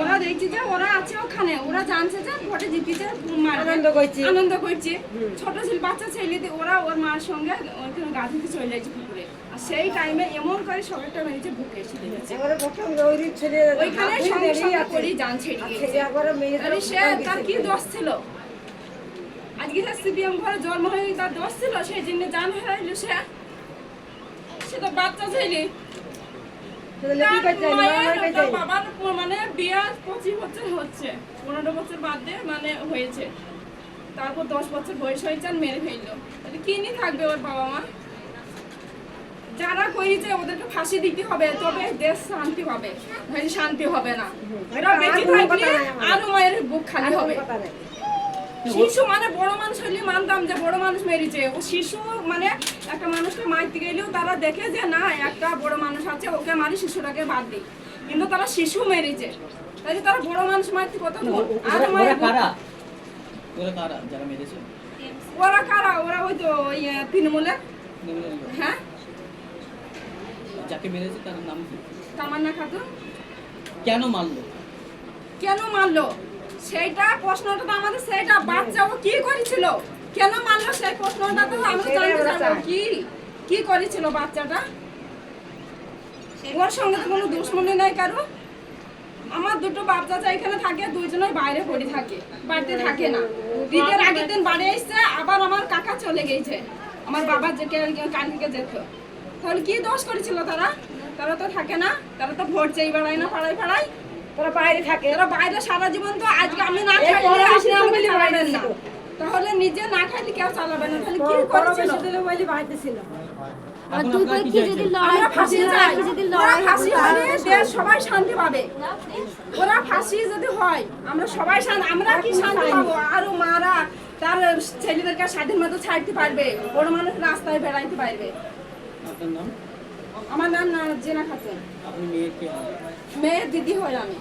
ওরা দেখছি যে ওরা আছে ওখানে, ওরা জানছে যে ভোটে জিতেছে, আনন্দ করছে। ছোট ছিল বাচ্চা ছেলে, ওরা ওর মার সঙ্গে ওইখানে গা ধুতে চলে যাচ্ছে পুকুরে। আর সেই টাইমে এমন করে সবাইটা মেরেছে, বুকে এসে লেগেছে। ওইখানে সঙ্গে সঙ্গে করে জান ছেড়ে গেছে। সে তার কি দোষ ছিল? আজকে যে সিপিএম ঘরে জন্ম হয়ে তার দোষ ছিল, সেই জন্য জান হারাইলো। সে তো বাচ্চা ছেলে। বাবার মানে বিয়ে 25 বছর হচ্ছে, 15 বছর বাদে মানে হয়েছে। তারপর 10 বছর বয়স হয়েছে আর মেরে ফেললো। তাহলে কি নিয়ে থাকবে ওর বাবা মা? যারা করেছে ওদেরকে ফাঁসি দিতে হবে, তবে দেশ শান্তি হবে, শান্তি হবে না। ওরা বেঁচে থাকলে আরো মায়ের বুক খালি হবে। শিশু মানে বড় মানুষ হলে মানতাম যে বড় মানুষ মেরেছে, ও শিশু মানে একটা মানুষকে মারতে গেলেও তারা দেখে যে না একটা বড় মানুষ আছে, ওকে মারি, শিশুটাকে বাদ দিই। কিন্তু তারা শিশু মেরেছে, তাই তারা বড় মানুষ মারতে কত ভুল। আর ওরা কারা? ওরা ওই তো তৃণমূলের। হ্যাঁ, যাকে মেরেছে তার নাম কি? তামান্না খাতুন। কেন মারলো সেইটা প্রশ্নটা তো আমাদের, সেইটা বাচ্চা ও কি করেছিল, কেন মারলো, সেই প্রশ্নটা তো আমরা জানতে চাইবো। কি করেছিল বাচ্চাটা? ওর সঙ্গে তো কোনো দুশ্মনী নাই কারো। আমার দুটো বাচ্চা এখানে থাকে, দুইজনের বাইরে পড়ে থাকে, বাড়িতে থাকে না। ঈদের আগের দিন বাড়ি এসছে, আবার আমার কাকা চলে গেছে, আমার বাবা যে কানকে যেত। তাহলে কি দোষ করেছিল তারা? তারা তো থাকে না, তারা তো ভোট চাই বেড়ায় না পাড়ায় পাড়ায়, তারা বাইরে থাকে। তারা বাইরে সারা জীবন তো, আজকে আমি না খাইলে আপনি আমাকে চালাবেন না, তাহলে নিজে না খাইলে কেউ চালাবে না। তাহলে কি করেছিল? আমরা ফাঁসি চাই, ওরা ফাঁসি হলে দেশ সবাই শান্তি পাবে। ওরা ফাঁসি যদি হয় আমরা সবাই শান্তি, আমরা কি শান্তি পাবো? আরো মারা তার ছেলেদেরকে স্বাধীন মতো ছাড়তে পারবে, বড় মানুষ রাস্তায় বেড়াইতে পারবে। আমার নাম জেনা খাতুন। মেয়ের দিদি হয় আমি।